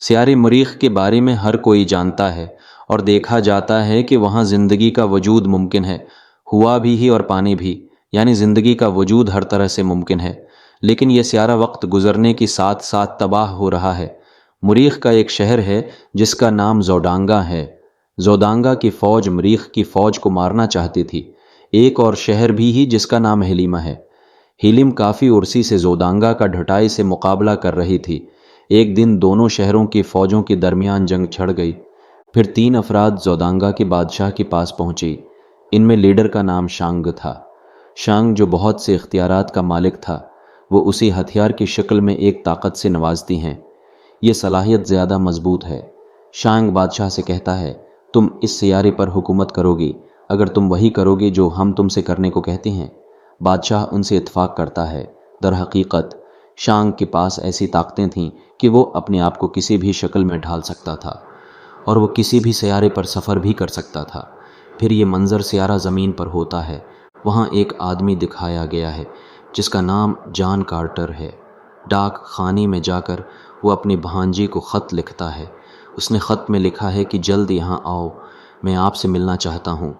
سیارے مریخ کے بارے میں ہر کوئی جانتا ہے اور دیکھا جاتا ہے کہ وہاں زندگی کا وجود ممکن ہے، ہوا بھی ہی اور پانی بھی، یعنی زندگی کا وجود ہر طرح سے ممکن ہے۔ لیکن یہ سیارہ وقت گزرنے کے ساتھ ساتھ تباہ ہو رہا ہے۔ مریخ کا ایک شہر ہے جس کا نام زوڈانگا ہے۔ زوڈانگا کی فوج مریخ کی فوج کو مارنا چاہتی تھی۔ ایک اور شہر بھی ہی جس کا نام ہیلیما ہے۔ ہیلیم کافی عرصے سے زودانگا کا ڈھٹائی سے مقابلہ کر رہی تھی۔ ایک دن دونوں شہروں کی فوجوں کے درمیان جنگ چھڑ گئی۔ پھر 3 افراد زودانگا کے بادشاہ کے پاس پہنچے۔ ان میں لیڈر کا نام شانگ تھا۔ شانگ جو بہت سے اختیارات کا مالک تھا، وہ اسی ہتھیار کی شکل میں ایک طاقت سے نوازتی ہیں۔ یہ صلاحیت زیادہ مضبوط ہے۔ شانگ بادشاہ سے کہتا ہے، تم اس سیارے پر حکومت کرو گی اگر تم وہی کرو گے جو ہم تم سے کرنے کو کہتے ہیں۔ بادشاہ ان سے اتفاق کرتا ہے۔ در حقیقت شانگ کے پاس ایسی طاقتیں تھیں کہ وہ اپنے آپ کو کسی بھی شکل میں ڈھال سکتا تھا اور وہ کسی بھی سیارے پر سفر بھی کر سکتا تھا۔ پھر یہ منظر سیارہ زمین پر ہوتا ہے۔ وہاں ایک آدمی دکھایا گیا ہے جس کا نام جان کارٹر ہے۔ ڈاک خانے میں جا کر وہ اپنے بھانجے کو خط لکھتا ہے۔ اس نے خط میں لکھا ہے کہ جلد یہاں آؤ، میں آپ سے ملنا چاہتا ہوں۔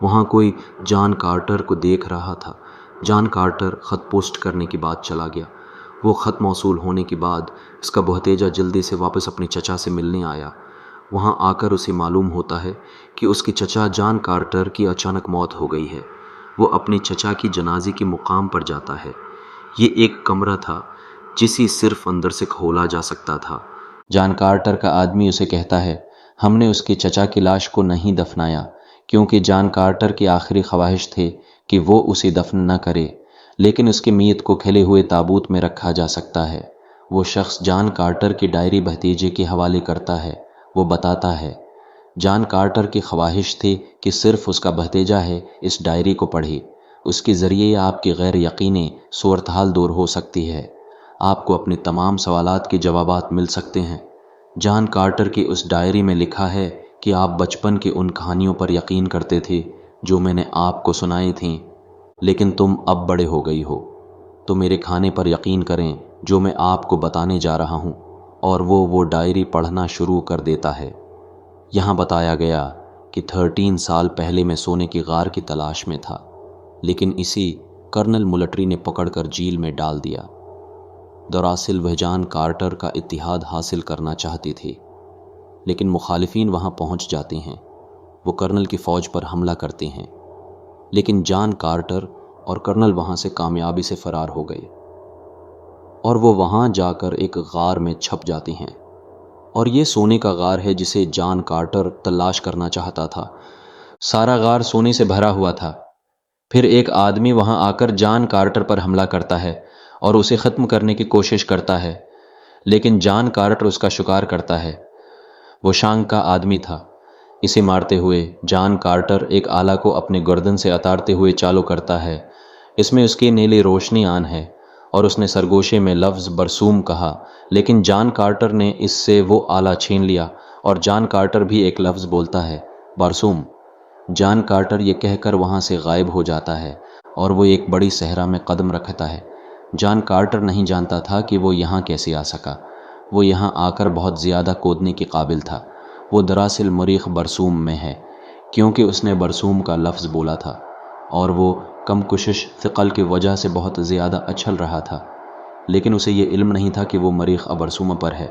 وہاں کوئی جان کارٹر کو دیکھ رہا تھا۔ جان کارٹر خط پوسٹ کرنے کے بعد چلا گیا۔ وہ خط موصول ہونے کے بعد اس کا بھتیجا جلدی سے واپس اپنے چچا سے ملنے آیا۔ وہاں آ کر اسے معلوم ہوتا ہے کہ اس کے چچا جان کارٹر کی اچانک موت ہو گئی ہے۔ وہ اپنے چچا کی جنازے کے مقام پر جاتا ہے۔ یہ ایک کمرہ تھا جسے صرف اندر سے کھولا جا سکتا تھا۔ جان کارٹر کا آدمی اسے کہتا ہے، ہم نے اس کے چچا کی لاش کو نہیں دفنایا کیونکہ جان کارٹر کی آخری خواہش تھی کہ وہ اسے دفن نہ کرے، لیکن اس کی میت کو کھلے ہوئے تابوت میں رکھا جا سکتا ہے۔ وہ شخص جان کارٹر کی ڈائری بھتیجے کے حوالے کرتا ہے۔ وہ بتاتا ہے، جان کارٹر کی خواہش تھی کہ صرف اس کا بھتیجا ہے اس ڈائری کو پڑھے۔ اس کے ذریعے آپ کی غیر یقینی صورتحال دور ہو سکتی ہے۔ آپ کو اپنے تمام سوالات کے جوابات مل سکتے ہیں۔ جان کارٹر کی اس ڈائری میں لکھا ہے کہ آپ بچپن کی ان کہانیوں پر یقین کرتے تھے جو میں نے آپ کو سنائی تھیں، لیکن تم اب بڑے ہو گئی ہو، تو میرے کھانے پر یقین کریں جو میں آپ کو بتانے جا رہا ہوں۔ اور وہ ڈائری پڑھنا شروع کر دیتا ہے۔ یہاں بتایا گیا کہ 13 سال پہلے میں سونے کی غار کی تلاش میں تھا، لیکن اسی کرنل ملٹری نے پکڑ کر جیل میں ڈال دیا۔ دراصل وہ جان کارٹر کا اتحاد حاصل کرنا چاہتی تھی، لیکن مخالفین وہاں پہنچ جاتے ہیں۔ وہ کرنل کی فوج پر حملہ کرتے ہیں، لیکن جان کارٹر اور کرنل وہاں سے کامیابی سے فرار ہو گئے اور وہ وہاں جا کر ایک غار میں چھپ جاتے ہیں۔ اور یہ سونے کا غار ہے جسے جان کارٹر تلاش کرنا چاہتا تھا۔ سارا غار سونے سے بھرا ہوا تھا۔ پھر ایک آدمی وہاں آ کر جان کارٹر پر حملہ کرتا ہے اور اسے ختم کرنے کی کوشش کرتا ہے، لیکن جان کارٹر اس کا شکار کرتا ہے۔ وہ شانگ کا آدمی تھا۔ اسے مارتے ہوئے جان کارٹر ایک آلہ کو اپنے گردن سے اتارتے ہوئے چالو کرتا ہے۔ اس میں اس کی نیلی روشنی آن ہے اور اس نے سرگوشے میں لفظ برسوم کہا، لیکن جان کارٹر نے اس سے وہ آلہ چھین لیا اور جان کارٹر بھی ایک لفظ بولتا ہے، برسوم۔ جان کارٹر یہ کہہ کر وہاں سے غائب ہو جاتا ہے اور وہ ایک بڑی صحرا میں قدم رکھتا ہے۔ جان کارٹر نہیں جانتا تھا کہ وہ یہاں کیسے آ سکا۔ وہ یہاں آ کر بہت زیادہ کودنے کے قابل تھا۔ وہ دراصل مریخ برسوم میں ہے کیونکہ اس نے برسوم کا لفظ بولا تھا اور وہ کم کشش ثقل کی وجہ سے بہت زیادہ اچھل رہا تھا، لیکن اسے یہ علم نہیں تھا کہ وہ مریخ برسوم پر ہے۔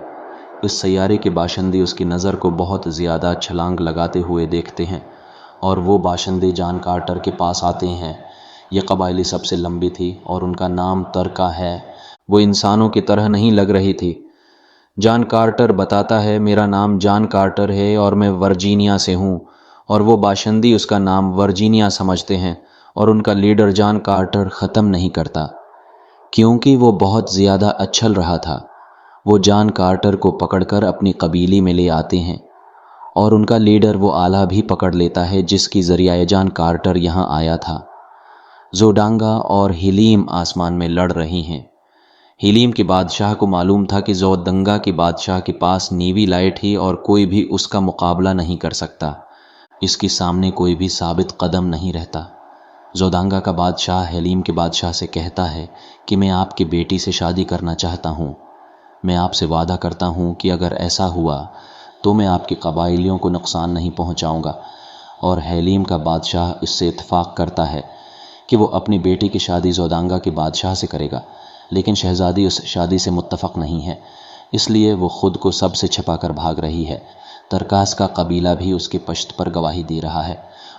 اس سیارے کے باشندے اس کی نظر کو بہت زیادہ چھلانگ لگاتے ہوئے دیکھتے ہیں اور وہ باشندے جان کارٹر کے پاس آتے ہیں۔ یہ قبائلی سب سے لمبی تھی اور ان کا نام ترکا ہے۔ وہ انسانوں کی طرح نہیں لگ رہی تھی۔ جان کارٹر بتاتا ہے، میرا نام جان کارٹر ہے اور میں ورجینیا سے ہوں، اور وہ باشندی اس کا نام ورجینیا سمجھتے ہیں اور ان کا لیڈر جان کارٹر ختم نہیں کرتا کیونکہ وہ بہت زیادہ اچھل رہا تھا۔ وہ جان کارٹر کو پکڑ کر اپنی قبیلے میں لے آتے ہیں اور ان کا لیڈر وہ آلہ بھی پکڑ لیتا ہے جس کی ذریعہ جان کارٹر یہاں آیا تھا۔ زوڈانگا اور ہیلیم آسمان میں لڑ رہی ہیں۔ ہیلیم کے بادشاہ کو معلوم تھا کہ زودنگا کے بادشاہ کے پاس نیوی لائٹ ہی اور کوئی بھی اس کا مقابلہ نہیں کر سکتا۔ اس کے سامنے کوئی بھی ثابت قدم نہیں رہتا۔ زودانگا کا بادشاہ ہیلیم کے بادشاہ سے کہتا ہے کہ میں آپ کی بیٹی سے شادی کرنا چاہتا ہوں۔ میں آپ سے وعدہ کرتا ہوں کہ اگر ایسا ہوا تو میں آپ کے قبائلیوں کو نقصان نہیں پہنچاؤں گا۔ اور حلیم کا بادشاہ اس سے اتفاق کرتا ہے کہ وہ اپنی بیٹی کی شادی زودانگا کے بادشاہ سے کرے گا، لیکن شہزادی اس شادی سے متفق نہیں ہے، اس لیے وہ خود کو سب سے چھپا کر بھاگ رہی ہے۔ ترکاس کا قبیلہ بھی اس کے پشت پر گواہی دے رہا ہے،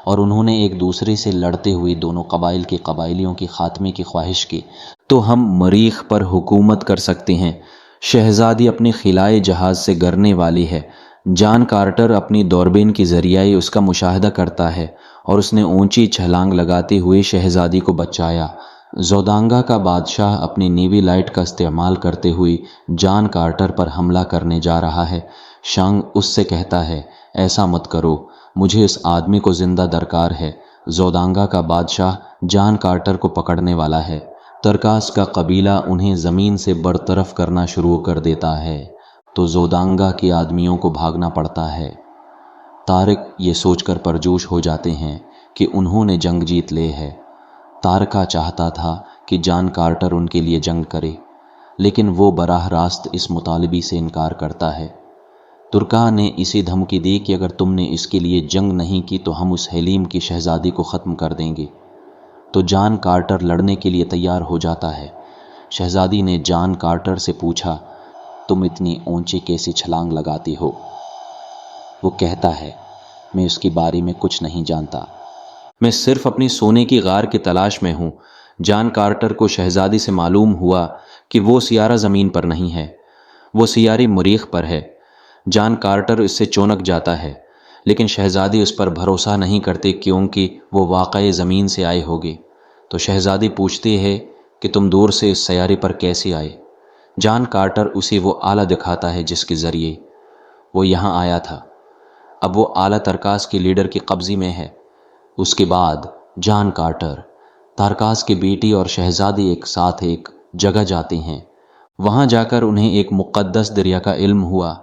اور انہوں نے ایک دوسرے سے لڑتے ہوئے دونوں قبائل کے قبائلیوں کے خاتمے کی خواہش کی، تو ہم مریخ پر حکومت کر سکتے ہیں۔ شہزادی اپنے خلائی جہاز سے گرنے والی ہے۔ جان کارٹر اپنی دوربین کے ذریعے اس کا مشاہدہ کرتا ہے، اور اس نے اونچی چھلانگ لگاتے ہوئے شہزادی کو بچایا۔ زودانگا کا بادشاہ اپنی نیوی لائٹ کا استعمال کرتے ہوئے جان کارٹر پر حملہ کرنے جا رہا ہے۔ شانگ اس سے کہتا ہے، ایسا مت کرو، مجھے اس آدمی کو زندہ درکار ہے۔ زودانگا کا بادشاہ جان کارٹر کو پکڑنے والا ہے۔ ترکاس کا قبیلہ انہیں زمین سے برطرف کرنا شروع کر دیتا ہے، تو زودانگا کے آدمیوں کو بھاگنا پڑتا ہے۔ طارق یہ سوچ کر پرجوش ہو جاتے ہیں کہ انہوں نے جنگ جیت لے ہے۔ تارکا چاہتا تھا کہ جان کارٹر ان کے لیے جنگ کرے، لیکن وہ براہ راست اس مطالبے سے انکار کرتا ہے۔ ترکا نے اسے دھمکی دی کہ اگر تم نے اس کے لیے جنگ نہیں کی تو ہم اس حلیم کی شہزادی کو ختم کر دیں گے۔ تو جان کارٹر لڑنے کے لیے تیار ہو جاتا ہے۔ شہزادی نے جان کارٹر سے پوچھا، تم اتنی اونچی کیسے چھلانگ لگاتی ہو؟ وہ کہتا ہے، میں اس کے بارے میں کچھ نہیں جانتا، میں صرف اپنی سونے کی غار کی تلاش میں ہوں۔ جان کارٹر کو شہزادی سے معلوم ہوا کہ وہ سیارہ زمین پر نہیں ہے، وہ سیارے مریخ پر ہے۔ جان کارٹر اس سے چونک جاتا ہے، لیکن شہزادی اس پر بھروسہ نہیں کرتے کیونکہ وہ واقعی زمین سے آئے ہوگے۔ تو شہزادی پوچھتی ہے کہ تم دور سے اس سیارے پر کیسے آئے؟ جان کارٹر اسے وہ آلہ دکھاتا ہے جس کے ذریعے وہ یہاں آیا تھا۔ اب وہ آلہ ترکاس کے لیڈر کے قبضے میں ہے۔ اس کے بعد جان کارٹر، ترکاس کی بیٹی اور شہزادی ایک ساتھ ایک جگہ جاتے ہیں۔ وہاں جا کر انہیں ایک مقدس دریا کا علم ہوا۔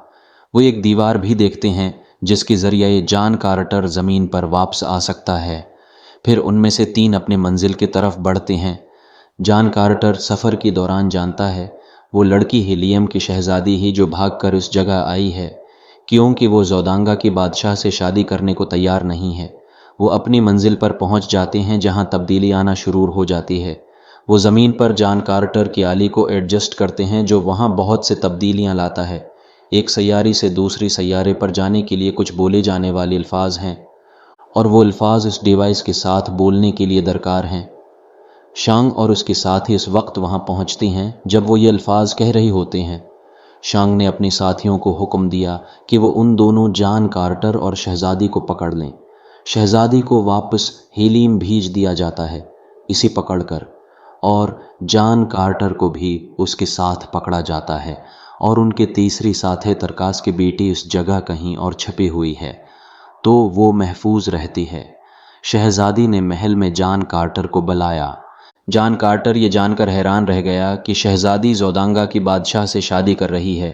وہ ایک دیوار بھی دیکھتے ہیں جس کے ذریعے جان کارٹر زمین پر واپس آ سکتا ہے۔ پھر ان میں سے 3 اپنے منزل کی طرف بڑھتے ہیں۔ جان کارٹر سفر کے دوران جانتا ہے وہ لڑکی ہیلیم کی شہزادی ہی جو بھاگ کر اس جگہ آئی ہے، کیونکہ وہ زودانگا کے بادشاہ سے شادی کرنے کو تیار نہیں ہے۔ وہ اپنی منزل پر پہنچ جاتے ہیں جہاں تبدیلی آنا شروع ہو جاتی ہے۔ وہ زمین پر جان کارٹر کی آلی کو ایڈجسٹ کرتے ہیں جو وہاں بہت سے تبدیلیاں لاتا ہے۔ ایک سیارے سے دوسری سیارے پر جانے کے لیے کچھ بولے جانے والے الفاظ ہیں، اور وہ الفاظ اس ڈیوائس کے ساتھ بولنے کے لیے درکار ہیں۔ شانگ اور اس کے ساتھی اس وقت وہاں پہنچتے ہیں جب وہ یہ الفاظ کہہ رہے ہوتے ہیں۔ شانگ نے اپنے ساتھیوں کو حکم دیا کہ وہ ان دونوں جان کارٹر اور شہزادی کو پکڑ لیں۔ شہزادی کو واپس ہیلیم بھیج دیا جاتا ہے اسے پکڑ کر، اور جان کارٹر کو بھی اس کے ساتھ پکڑا جاتا ہے، اور ان کے تیسری ساتھی ترکاس کی بیٹی اس جگہ کہیں اور چھپی ہوئی ہے، تو وہ محفوظ رہتی ہے۔ شہزادی نے محل میں جان کارٹر کو بلایا۔ جان کارٹر یہ جان کر حیران رہ گیا کہ شہزادی زودانگا کی بادشاہ سے شادی کر رہی ہے،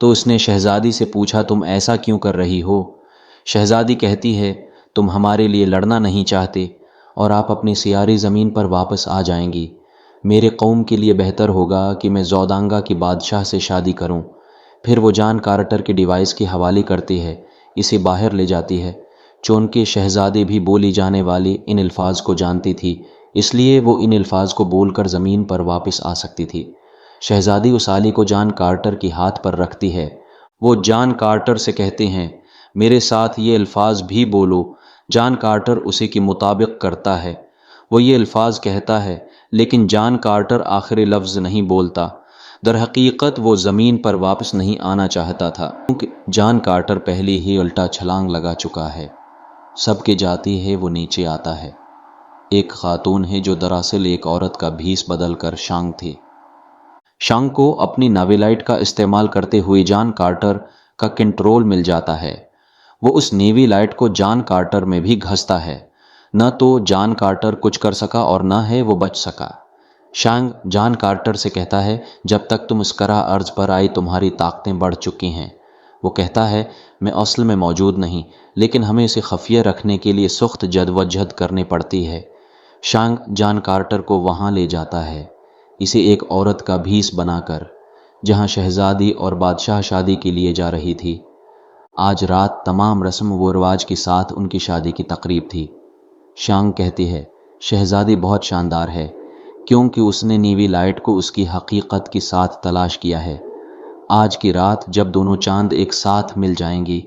تو اس نے شہزادی سے پوچھا، تم ایسا کیوں کر رہی ہو؟ شہزادی کہتی ہے، تم ہمارے لیے لڑنا نہیں چاہتے اور آپ اپنی سیارے زمین پر واپس آ جائیں گی۔ میرے قوم کے لیے بہتر ہوگا کہ میں زودانگا کی بادشاہ سے شادی کروں۔ پھر وہ جان کارٹر کے ڈیوائس کے حوالے کرتی ہے، اسے باہر لے جاتی ہے۔ چونکہ شہزادی بھی بولی جانے والی ان الفاظ کو جانتی تھی، اس لیے وہ ان الفاظ کو بول کر زمین پر واپس آ سکتی تھی۔ شہزادی اس آلی کو جان کارٹر کے ہاتھ پر رکھتی ہے۔ وہ جان کارٹر سے کہتے ہیں، میرے ساتھ یہ الفاظ بھی بولو۔ جان کارٹر اسی کے مطابق کرتا ہے۔ وہ یہ الفاظ کہتا ہے، لیکن جان کارٹر آخری لفظ نہیں بولتا۔ در حقیقت وہ زمین پر واپس نہیں آنا چاہتا تھا، کیونکہ جان کارٹر پہلے ہی الٹا چھلانگ لگا چکا ہے۔ سب کے جاتی ہے وہ نیچے آتا ہے۔ ایک خاتون ہے جو دراصل ایک عورت کا بھیس بدل کر شانگ تھی۔ شانگ کو اپنی ناویلائٹ کا استعمال کرتے ہوئے جان کارٹر کا کنٹرول مل جاتا ہے۔ وہ اس نیوی لائٹ کو جان کارٹر میں بھی گھستا ہے۔ نہ تو جان کارٹر کچھ کر سکا اور نہ ہے وہ بچ سکا۔ شانگ جان کارٹر سے کہتا ہے، جب تک تم اس کرہ ارض پر آئی تمہاری طاقتیں بڑھ چکی ہیں۔ وہ کہتا ہے، میں اصل میں موجود نہیں، لیکن ہمیں اسے خفیہ رکھنے کے لیے سخت جدوجہد کرنی پڑتی ہے۔ شانگ جان کارٹر کو وہاں لے جاتا ہے، اسے ایک عورت کا بھیس بنا کر۔ جہاں شہزادی اور بادشاہ شادی کے لیے جا رہی تھی۔ آج رات تمام رسم و رواج کے ساتھ ان کی شادی کی تقریب تھی۔ شانگ کہتی ہے شہزادی بہت شاندار ہے کیونکہ اس نے نیوی لائٹ کو اس کی حقیقت کے ساتھ تلاش کیا ہے۔ آج کی رات جب دونوں چاند ایک ساتھ مل جائیں گی،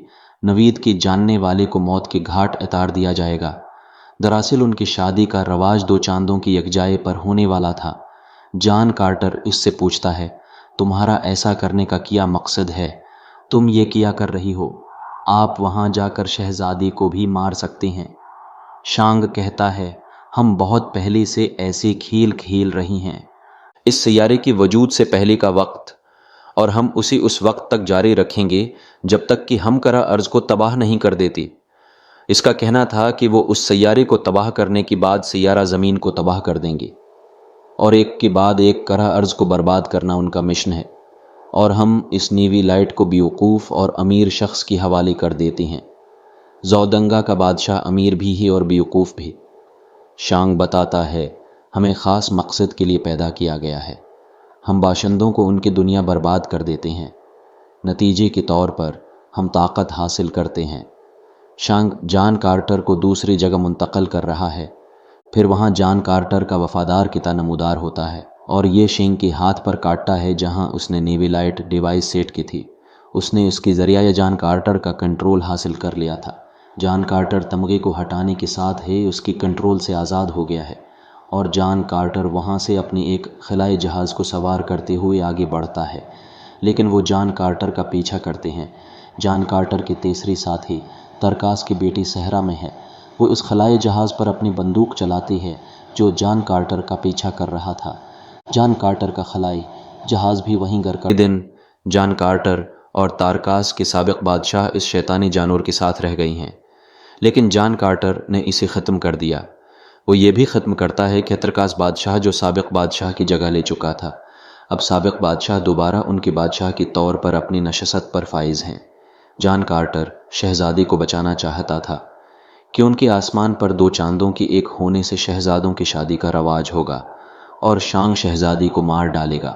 نوید کی جاننے والے کو موت کے گھاٹ اتار دیا جائے گا۔ دراصل ان کی شادی کا رواج دو چاندوں کی یکجائی پر ہونے والا تھا۔ جان کارٹر اس سے پوچھتا ہے تمہارا ایسا کرنے کا کیا مقصد ہے؟ تم یہ کیا کر رہی ہو؟ آپ وہاں جا کر شہزادی کو بھی مار سکتے ہیں۔ شانگ کہتا ہے ہم بہت پہلے سے ایسے کھیل کھیل رہی ہیں۔ اس سیارے کی وجود سے پہلے کا وقت، اور ہم اسے اس وقت تک جاری رکھیں گے جب تک کہ ہم کرہ ارض کو تباہ نہیں کر دیتی۔ اس کا کہنا تھا کہ وہ اس سیارے کو تباہ کرنے کے بعد سیارہ زمین کو تباہ کر دیں گے، اور ایک کے بعد ایک کرہ ارض کو برباد کرنا ان کا مشن ہے، اور ہم اس نیوی لائٹ کو بیوقوف اور امیر شخص کی حوالے کر دیتے ہیں۔ زودنگا کا بادشاہ امیر بھی ہے اور بیوقوف بھی۔ شانگ بتاتا ہے ہمیں خاص مقصد کے لیے پیدا کیا گیا ہے، ہم باشندوں کو ان کی دنیا برباد کر دیتے ہیں، نتیجے کے طور پر ہم طاقت حاصل کرتے ہیں۔ شانگ جان کارٹر کو دوسری جگہ منتقل کر رہا ہے، پھر وہاں جان کارٹر کا وفادار کتا نمودار ہوتا ہے اور یہ شینگ کے ہاتھ پر کاٹتا ہے جہاں اس نے نیوی لائٹ ڈیوائس سیٹ کی تھی۔ اس نے اس کے ذریعہ جان کارٹر کا کنٹرول حاصل کر لیا تھا۔ جان کارٹر تمغے کو ہٹانے کے ساتھ ہی اس کی کنٹرول سے آزاد ہو گیا ہے، اور جان کارٹر وہاں سے اپنی ایک خلائی جہاز کو سوار کرتے ہوئے آگے بڑھتا ہے، لیکن وہ جان کارٹر کا پیچھا کرتے ہیں۔ جان کارٹر کے تیسری ساتھی ترکاس کی بیٹی صحرا میں ہے، وہ اس خلائی جہاز پر اپنی بندوق چلاتی ہے جو جان کارٹر کا پیچھا کر رہا تھا۔ جان کارٹر کا خلائی جہاز بھی وہیں غرق دن جان کارٹر اور تارکاس کے سابق بادشاہ اس شیطانی جانور کے ساتھ رہ گئی ہیں، لیکن جان کارٹر نے اسے ختم کر دیا۔ وہ یہ بھی ختم کرتا ہے کہ ترکاس بادشاہ جو سابق بادشاہ کی جگہ لے چکا تھا، اب سابق بادشاہ دوبارہ ان کے بادشاہ کے طور پر اپنی نشست پر فائز ہیں۔ جان کارٹر شہزادی کو بچانا چاہتا تھا کہ ان کے آسمان پر دو چاندوں کی ایک ہونے سے شہزادوں کی شادی کا رواج ہوگا اور شانگ شہزادی کو مار ڈالے گا،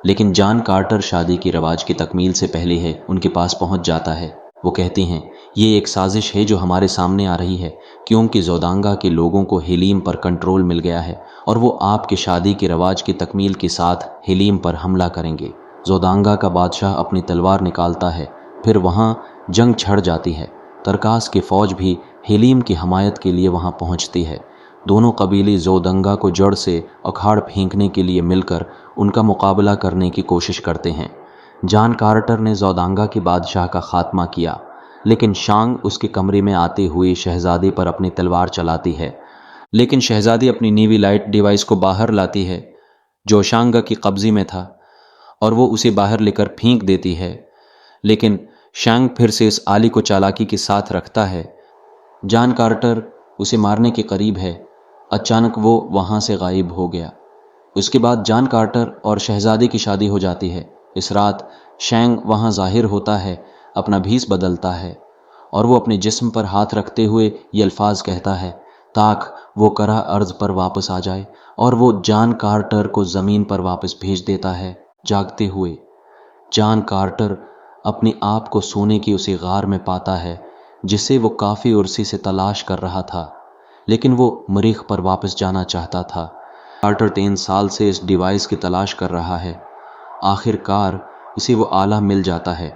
لیکن جان کارٹر شادی کی رواج کی تکمیل سے پہلے ہے ان کے پاس پہنچ جاتا ہے۔ وہ کہتی ہیں یہ ایک سازش ہے جو ہمارے سامنے آ رہی ہے کیونکہ زودانگا کے لوگوں کو ہیلیم پر کنٹرول مل گیا ہے اور وہ آپ کے شادی کے رواج کی تکمیل کے ساتھ ہیلیم پر حملہ کریں گے۔ زودانگا کا بادشاہ اپنی تلوار نکالتا ہے، پھر وہاں جنگ چھڑ جاتی ہے۔ ترکاس کی فوج بھی ہیلیم کی حمایت کے لیے وہاں پہنچتی ہے۔ دونوں قبیلے زودنگا کو جڑ سے اکھاڑ پھینکنے کے لیے مل کر ان کا مقابلہ کرنے کی کوشش کرتے ہیں۔ جان کارٹر نے زودانگا کے بادشاہ کا خاتمہ کیا، لیکن شانگ اس کے کمرے میں آتے ہوئے شہزادی پر اپنی تلوار چلاتی ہے، لیکن شہزادی اپنی نیوی لائٹ ڈیوائس کو باہر لاتی ہے جو شانگ کی قبضے میں تھا، اور وہ اسے باہر لے کر پھینک دیتی ہے، لیکن شانگ پھر سے اس آلی کو چالاکی کے ساتھ رکھتا ہے۔ جان کارٹر اسے مارنے کے قریب ہے، اچانک وہ وہاں سے غائب ہو گیا۔ اس کے بعد جان کارٹر اور شہزادی کی شادی ہو جاتی ہے۔ اس رات شانگ وہاں ظاہر ہوتا ہے، اپنا بھیس بدلتا ہے، اور وہ اپنے جسم پر ہاتھ رکھتے ہوئے یہ الفاظ کہتا ہے تاکہ وہ کرہ ارض پر واپس آ جائے، اور وہ جان کارٹر کو زمین پر واپس بھیج دیتا ہے جاگتے ہوئے۔ جان کارٹر اپنے آپ کو سونے کی اسی غار میں پاتا ہے جسے وہ کافی عرصے سے تلاش کر رہا تھا، لیکن وہ مریخ پر واپس جانا چاہتا تھا۔ کارٹر 3 سال سے اس ڈیوائس کی تلاش کر رہا ہے، آخر کار اسے وہ آلہ مل جاتا ہے۔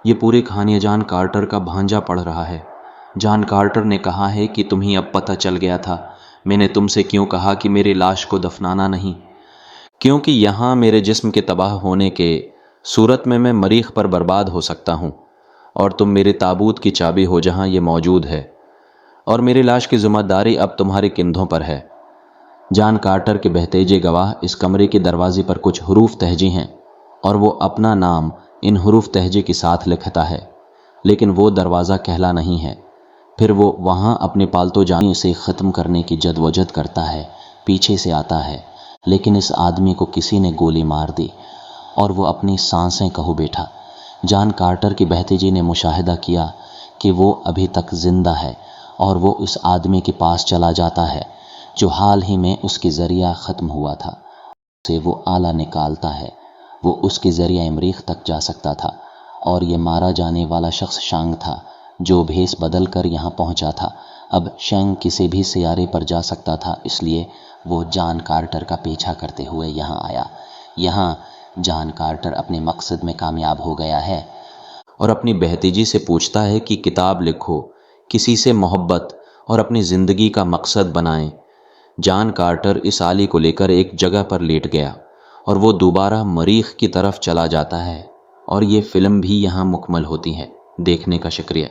یہ پوری کہانی جان کارٹر کا بھانجا پڑھ رہا ہے۔ جان کارٹر نے کہا ہے کہ تمہیں اب پتہ چل گیا تھا میں نے تم سے کیوں کہا کہ میری لاش کو دفنانا نہیں، کیونکہ یہاں میرے جسم کے تباہ ہونے کے صورت میں مریخ پر برباد ہو سکتا ہوں، اور تم میرے تابوت کی چابی ہو جہاں یہ موجود ہے، اور میری لاش کی ذمہ داری اب تمہارے کندھوں پر ہے۔ جان کارٹر کے بہتیجے گواہ اس کمرے کے دروازے پر کچھ حروف تہجی ہیں، اور وہ اپنا نام ان حروف تہجے کے ساتھ لکھتا ہے، لیکن وہ دروازہ کھلا نہیں ہے۔ پھر وہ وہاں اپنے پالتو جانور سے ختم کرنے کی جدوجہد کرتا ہے، پیچھے سے آتا ہے، لیکن اس آدمی کو کسی نے گولی مار دی اور وہ اپنی سانسیں کھو بیٹھا۔ جان کارٹر کے بہتیجے نے مشاہدہ کیا کہ وہ ابھی تک زندہ ہے، اور وہ اس آدمی کے پاس چلا جاتا ہے جو حال ہی میں اس کے ذریعہ ختم ہوا تھا۔ سے وہ آلہ نکالتا ہے وہ اس کے ذریعہ مریخ تک جا سکتا تھا، اور یہ مارا جانے والا شخص شانگ تھا جو بھیس بدل کر یہاں پہنچا تھا۔ اب شینگ کسی بھی سیارے پر جا سکتا تھا، اس لیے وہ جان کارٹر کا پیچھا کرتے ہوئے یہاں آیا۔ یہاں جان کارٹر اپنے مقصد میں کامیاب ہو گیا ہے اور اپنی بہتیجی سے پوچھتا ہے کہ کتاب لکھو، کسی سے محبت اور اپنی زندگی کا مقصد بنائیں۔ جان کارٹر اس آلی کو لے کر ایک جگہ پر لیٹ گیا اور وہ دوبارہ مریخ کی طرف چلا جاتا ہے، اور یہ فلم بھی یہاں مکمل ہوتی ہے۔ دیکھنے کا شکریہ۔